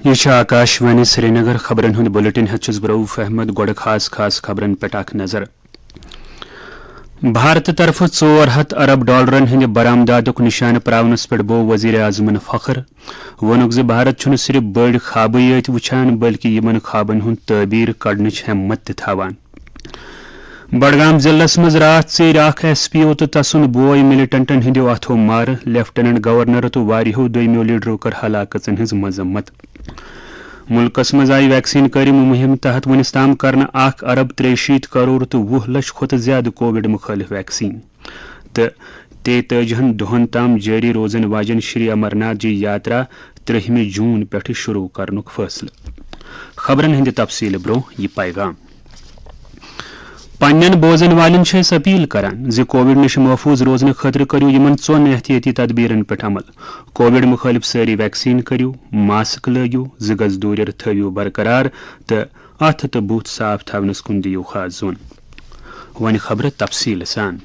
یہ آکاشوانی سری نگر خبرن ہند بلٹن ہچس بروف احمد گوڑ خاص خبرن پہ اخ نظر بھارت طرف $400 ارب ہند برآمدات نشانہ پراونس پہ بو وزیر اعظمن فخر وونک ز بھارت چھن صرف بڑ خوابے یت وچھان بلکہ یمن خوابن ہند تعبیر کڑنچ ہمت تہ تھاوان بڈگام ضلع مز رات ژیر اخ ایس پی او تو تسن بوئے ملٹنٹن ہندو اتھو مار لیفٹننٹ گورنر تو واریہو دویمو لیڈرو کر ہلاکتن ہز مذمت ملکس مز آئی ویکسین کرم مہم تحت ونس تام کرنا $1 ارب 63 کروڑ تو 20 لچھ کھت زیادہ کووڈ مخالف ویکسین تو 43 دہن تام جاری روزن واجن شری امرناتھ جی یاترا 3 جون پہ شروع کرنک فیصلہ خبرن ہند تفصیل برو یہ پیغام پنن بوزن والن اپیل کران زِ کووڈ نش محفوظ روزن خاطر کرو یمن 4 احتیاطی تدبیرن پہ عمل کووڈ مخالف ساری ویکسین کرو ماسک لگو 2 گز دوری تھو برقرار تو اتھ تو بوتھ صاف تھونس کن دیو خاص زون ون خبر تفصیل سان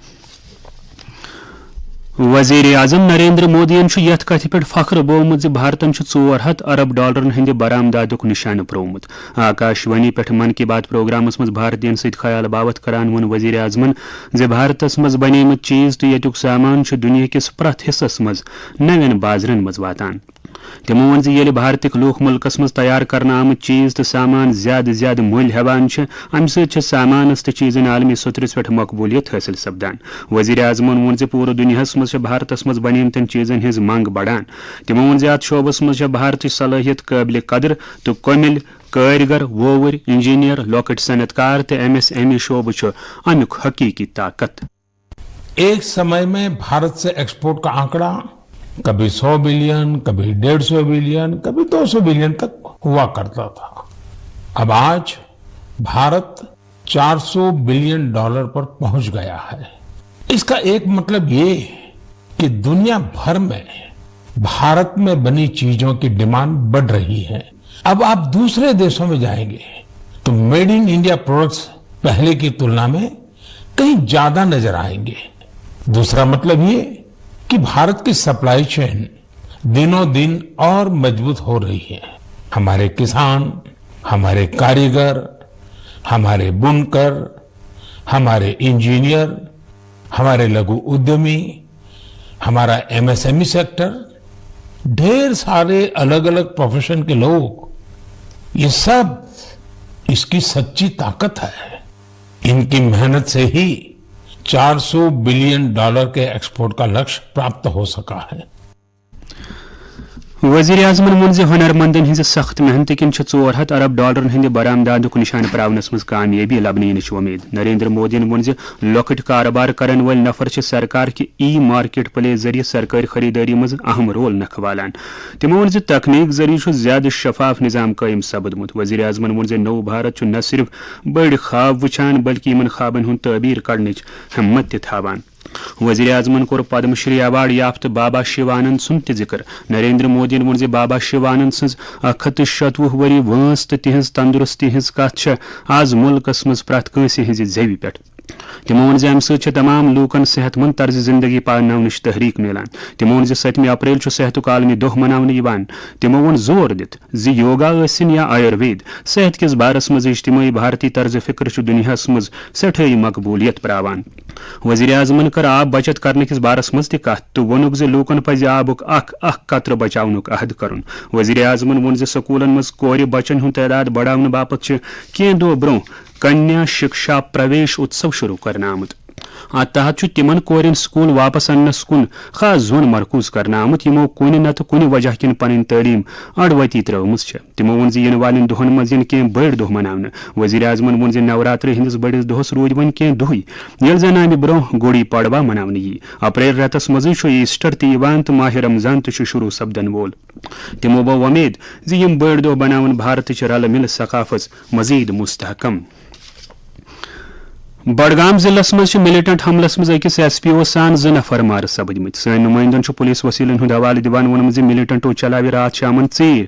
وزیر اعظم نریندر مودین یت کتھ پہ فخر بومت زِ بھارتن $400 ارب ہند برآمدات نشانہ پرومت آکاشوانی پہ من کی بات پروگرامس مز بھارتین ست خیال باوت کران ون وزیر اعظمن زِ بھارتس مز بنیمت چیز تو یتک سامان دنیا کس پرت حصس مز نوین بازرن مز واتان تمو ون زِ بھارتک لوک ملکس مز تیار کرنا آمت چیز تو سامان زیادہ مل ہیوان امہ سۭتۍ سامانس تو چیزن عالمی سطرس پہ مقبولیت حاصل سپدان وزیر اعظمن ون زِ پورٕ دنیاہس مز بھارتس مز بنیمتن چیزن ہز منگ بڑان تمو ون زِ اتھ شعبس مز بھارتچ صلاحیت قابل قدر تو کمل کارگر ووور انجینئر لۄکٕٹۍ صنعت کار تو MSME شعبہ امیک حقیقی طاقت ایک سمے میں بھارت سے ایکسپورٹ کا آنکڑا کبھی 100 بلین کبھی 150 بلین کبھی 200 بلین تک ہوا کرتا تھا اب آج بھارت $400 بلین پر پہنچ گیا ہے اس کا ایک مطلب یہ کہ دنیا بھر میں بھارت میں بنی چیزوں کی ڈیمانڈ بڑھ رہی ہے اب آپ دوسرے دیشوں میں جائیں گے تو میڈ ان انڈیا پروڈکٹس پہلے کی تلنا میں کہیں زیادہ نظر آئیں گے دوسرا مطلب یہ کہ بھارت کی سپلائی چین دنوں دن اور مضبوط ہو رہی ہے ہمارے کسان ہمارے کاریگر ہمارے بنکر ہمارے انجینئر ہمارے لگو ادیمی ہمارا MSME سیکٹر ڈھیر سارے الگ الگ پروفیشن کے لوگ یہ سب اس کی سچی طاقت ہے ان کی محنت سے ہی $400 بلین کے ایکسپورٹ کا لکش پراپت ہو سکا ہے وزیر اعظمن ون زِ ہنر مندن ہز سخت محنت کن $400 ارب ہند برآمدات نشانہ پراونس مز کامیابی لبنہ ینچ امید نریندر مودین ون زِ لۄکٕٹۍ کاربار کرن ول نفر سرکار کہ مارکیٹ پلیس ذریعہ سرکاری خریداری مز اہم رول نکھوالان تمو ون زِ تکنیک ذریعہ زیادہ شفاف نظام قائم سپدمت وزیر اعظمن ون زِ نو بھارت نہ صرف بڑ خواب وچھان بلکہ یمن خوابن ہند تعبیر کڑنچ ہمت تہ تھاوان وزیر اعظمن کور پدم شری ایوارڈ یافتہ بابا شیوانند سن تہ ذکر نریندر مودین ون زِ بابا شیوانند سز 160 وری وٲنس تہ تہنز تندرستی ہز کتھ آز ملکس مز پرٛٮ۪تھ کٲنٛسہِ ہٕنٛزِ زیوِ پٮ۪ٹھ تمو ون زِ امہ سۭتۍ تمام لوٗکن صحت مند طرز زندگی پالناونٕچ تحریک میلان تمو ون زِ 7 اپریل صحتُک عالمی دۄہ مناونہٕ یوان تمو ون زور دِتھ زِ یوگا ٲسِن یا آیُروید صحت کِس بارس منٛز اجتماعی بھارتی طرز فکر چھُ دُنیاہس منٛز سٮ۪ٹھٲے مقبولیت پراوان وزیر اعظمن کر آب بچت کرنے کس بارس مز تہ کتھ تو وونُک زِ لوٗکن پزِ آبُک اکھ قطرٕ بچاونُک عہد کرُن وزیر اعظمن ووٚن زِ سکوٗلن منٛز کورِ بچن ہُنٛد تعداد بڑاونہٕ باپتھ چھِ کینٛہہ دۄہ برونٛہہ کنیا شکشا پرویش اتسو شروع کرنا آمت ات تحت تمن کورین سکول واپس انس کن خاص زون مرکوز کرنا آمت یمو کن نت کن وجہ کن پن تعلیم اڑوتی ترٲومٕژ چھےٚ تمو ووٚن زِ ین والین دۄہن منٛز ین کینٛہہ بٔڑۍ دۄہ مناونہٕ وزیر اعظمن ووٚن زِ نوراتری ہندس بٔڑِس دۄہس روٗدۍ وۄنۍ کینٛہہ دۄہٕے ییٚلہِ زن امہِ برونٛہہ گُڑی پڑوا مناونہٕ یی اپریل رٮ۪تس منٛزٕے چھُ ایسٹر تہِ یِوان تہٕ ماہ رمضان تہِ چھُ شروع سپدن وول تمو بو وۄمید زِ یِم بٔڑۍ دۄہ بناون بھارتٕچ رلہٕ مِلہٕ ثقافت مزید مستحکم بڈگام ضلع مز ملٹنٹ حملس مز أکس SPO سان 2 نفر مارٕ سپدمٕتۍ سٲنۍ نمائندن پولیس وسیلن ہند حوالہٕ دِوان ووٚنمُت زِ ملٹنٹو چلاوِ رات شامن ژیٖرۍ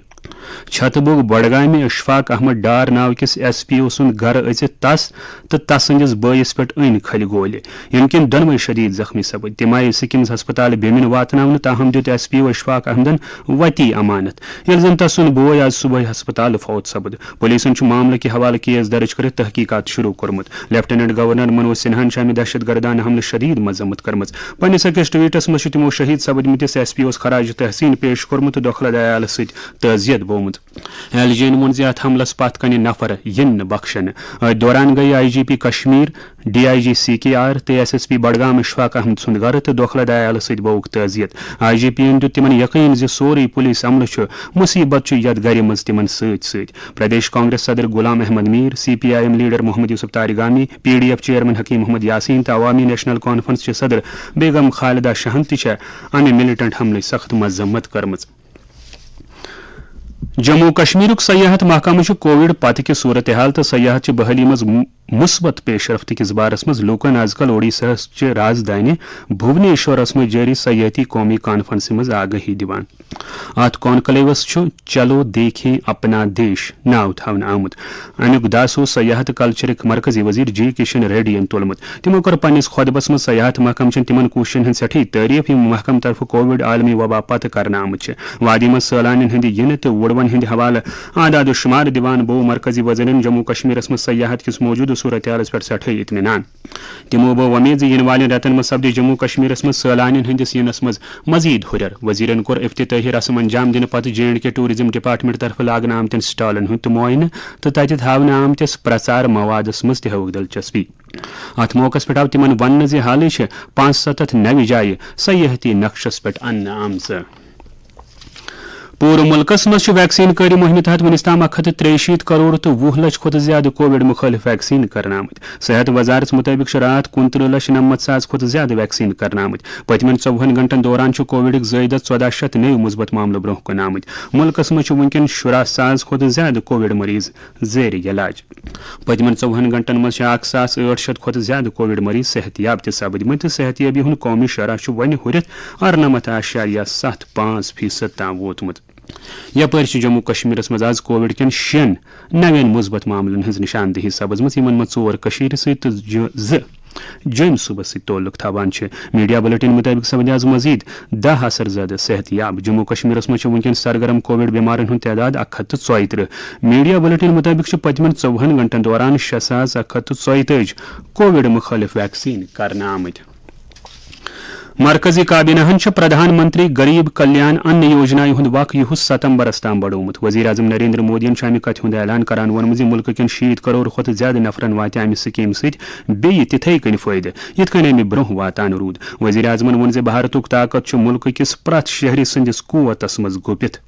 چھتبوگ بڈگامہ اشفاق احمد ڈار ناو کس ایس پی او سند گھر اژت تس تو تس سندس بٲیس پہ ان کھل گولہ یم کن دونوے شدید زخمی سپد تم آئی سکمز ہسپتال بیمن واتن تاہم دیت ایس پی او اشفاق احمدن وتی امانت یل زن تس سند بوے آج صبح ہسپتال فوت سپد پولیسن معاملہ کہ حوالہ کیس درج کر تحقیقات شروع کورمت لیفٹیننٹ گورنر منوج سنہان امہ دہشت گردانہ حملہ شدید مذمت کرمت پنس اکس ٹویٹس مز تمو شہید سپدمتس ایس پی اوس خراج تحسین پیش کورمت دخلد عیال ست تعزیت بومت ایل جی وون زِ اتھ حملس پتھ کنہ نفر ین بخشن ات دوران گئی آئی جی پی Kashmir D I G C K R تو S S P Budgam Ashfaq Ahmad سند گھر تو دخلد عیال ست بوک تعزیت آئی جی پی دت تمن یقین زِ سوری پولیس عملہ مصیبت یتھ گھر مز تمن پردیش کانگریس صدر Ghulam Ahmad Mir C P I M leader Mohammad Yousuf Tarigami P D F chairman Hakim Mohammad Yasin تو عوامی نیشنل کانفرنس چہ صدر بیگم خالدہ شاہن تہ امہ ملٹنٹ حملہ سخت مذمت کرمز جموں کشمیر سیاحت محکمہ کووڈ پتہ کہ صورتحال تو سیاحت بحالی مز مثبت پیش رفت کس بارس مز لوکن آز کل اوڈیشہ چہ راجدھانی بھونیشورس مز جاری سیاحتی قومی کانفرنس مز آگاہی دیوان ات کانکلیوس چلو دیکھیں اپنا دیش ناو تھون آمت امیک دس سیاحت کلچرک مرکزی وزیر جی کشن ریڈی تولمت تمو کر پنس خطبس مز سیاحت محکمہ تمن کوششن ہند سٹھی تعریف یم محکمہ طرف کووڈ عالمی وبا پتہ کرنا آمت وادی مز سیلانین ہند ین تو وڑون ہند حوالہ اعداد و شمار دیوان بو مرکزی وزیرن جموں کشمیرس مز سیاحت کس موجود صورتحالس پہ سٹھے اطمینان تمو بو ومید ین والن رتن مز سپدِ جموں کشمیرس مز سیلانین ہندس ینس مز مزید ہرر وزیرن کور افتتاحی رسم انجام دن پتہ جے اینڈ کے ٹورزم ڈپارٹمنٹ طرف لاگنہ آمتن سٹالن ہند معائنہ تو تتہ ہاونہ آمتس پرچار موادس مز تہ ہوک دلچسپی ات موقع پہ آو تمن ون زِ حالے 75 نو جائیں سیاحتی نقشس پہ انہ آمژ پور ملکس مز ویکسین کاری مہم تحت ونس تام 163 کروڑ تو 20 لچھ کھت زیادہ کووڈ مخالف ویکسین کرنا آمت صحت وزارت مطابق رات 29,90,000 کھت زیادہ ویکسین کرنا آمت پتمن 24 گھنٹن دوران کووڈ زائدہ 1400 نئے مثبت معاملہ برہ کن آمت ملکس مز ونکن 17,000 کھت زیادہ کووڈ مریض زیر علاج پتمن 24 گھنٹن مز 1,800 کھت زیادہ کووڈ مریض صحت یاب تہ سپدمت صحت یابی ہند قومی شرح ون ہرت 98.75% تام ووتمت یپر جموں کشمیرس مز آز کووڈ کن 6 نوین مثبت معاملن ہز نشاندہی سپزمت یمن مز 4 کشیر ست 2 جوم صوبہ ست تعلق تھوان میڈیا بلٹن مطابق سپدِ آز مزید 10 اثر زدہ صحت یاب جموں کشمیرس مز ونکن سرگرم کووڈ بیمارن ہند تعداد 134 میڈیا بلٹن مطابق پتمن 24 گھنٹن دوران 6,134 کووڈ مخالف ویکسین کرنا آمت مرکزی کابینہ پردھان منتری غریب کلیان ان یوجنا ہند وق یہ ستمبرس تام بڑومت وزیر اعظم نریندر مودی امہ کتھ ہند اعلان کران وونمت ملک کن 60 کروڑ کھت زیادہ نفرن وات امہ سکیم ست بیٚیہِ تتھے کن فائدہ یتھ کن امہ برہ واتان روٗد وزیر اعظمن وون زِ بھارتک طاقت ملک کس پرٛٮ۪تھ شہری سندس قوتس مز گوپتھ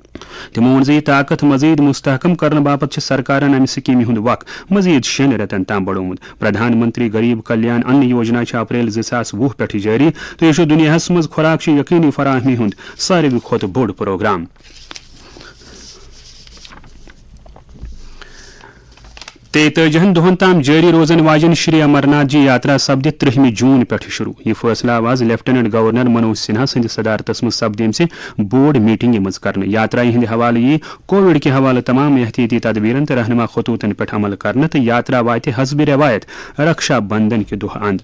تمو وون زِ یہ طاقت مزید مستحکم کرنے باپت سرکارن امہ سکیم ہند وق مزید 6 رٮ۪تن تام بڑومت پردھان منتری غریب کلیان ان یوجنا اپریل 2020 پٮ۪ٹھ جاری تو یہ دنیاہس مز خوراک یقینی فراہمی ہند ساروی کھت بوڑ پروگرام 43 دہن تام جاری روزن واجن شری امرناتھ جی یاترا سپد 30 جون پہ شروع یہ فیصلہ آو آز لیفٹیننٹ گورنر منوج سنہا سند صدارتس مز سپدیم سے بوڑ میٹنگ مز کرنے یاترا ہند حوالہ یہ کووڈ کے حوالہ تمام احتیاطی تدبیرن تو رہنما خطوطن پہ عمل کرنے تو یاترا وات حسب روایت رکشا بندھن کے دہ اند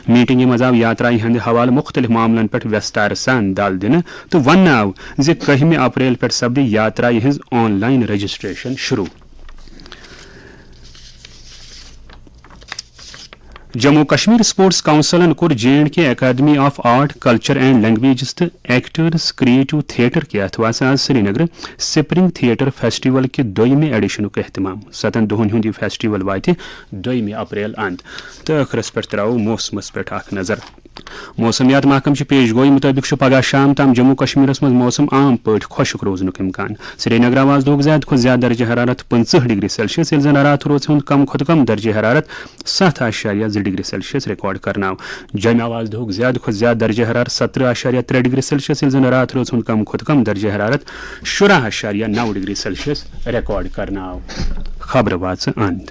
میٹنگ مز آو یاترا ہند حوالہ مختلف معاملن پہ وستار سان دل دن تو ون آو زِ 1 اپریل پہ سپد یاترا ہز آن لائن رجسٹریشن شروع جموں کشمیر سپورٹس کونسلن کور J and K academy of art culture and languages تو ایکٹرز کریٹو تھیٹر کے اتواس آج Srinagar spring theatre festival کے 2 ایڈیشنک اہتمام 7 دہن ہند یہ فیسٹیول وات 2 اپریل اند تو ٲخرس پہ ترو موسمس پہ اخ نظر موسمیات محکمہ پیش گوئی مطابق پگہ شام تام جموں کشمیرس مز موسم عام پٲٹھۍ خۄشک روزنُک امکان سری نگر آواز دۄہُک زیادٕ کھۄتہٕ زیادٕ درجہ حرارت 50 ڈگری سیلسیس ییٚلہِ زن رات روز ہُنٛد کم کھۄتہٕ کم درجہ حرارت 7.2 ڈگری سیلسیس ریکارڈ کرناو جمع آواز دۄہُک زیادٕ کھۄتہٕ زیادٕ درجہ حرارت 17.3 ڈگری سیلسیس ییٚلہِ زن رات روز ہُنٛد کم کھۄتہٕ کم درجہ حرارت 16.9 ڈگری سیلسیس ریکارڈ کرناو خبر واژ اند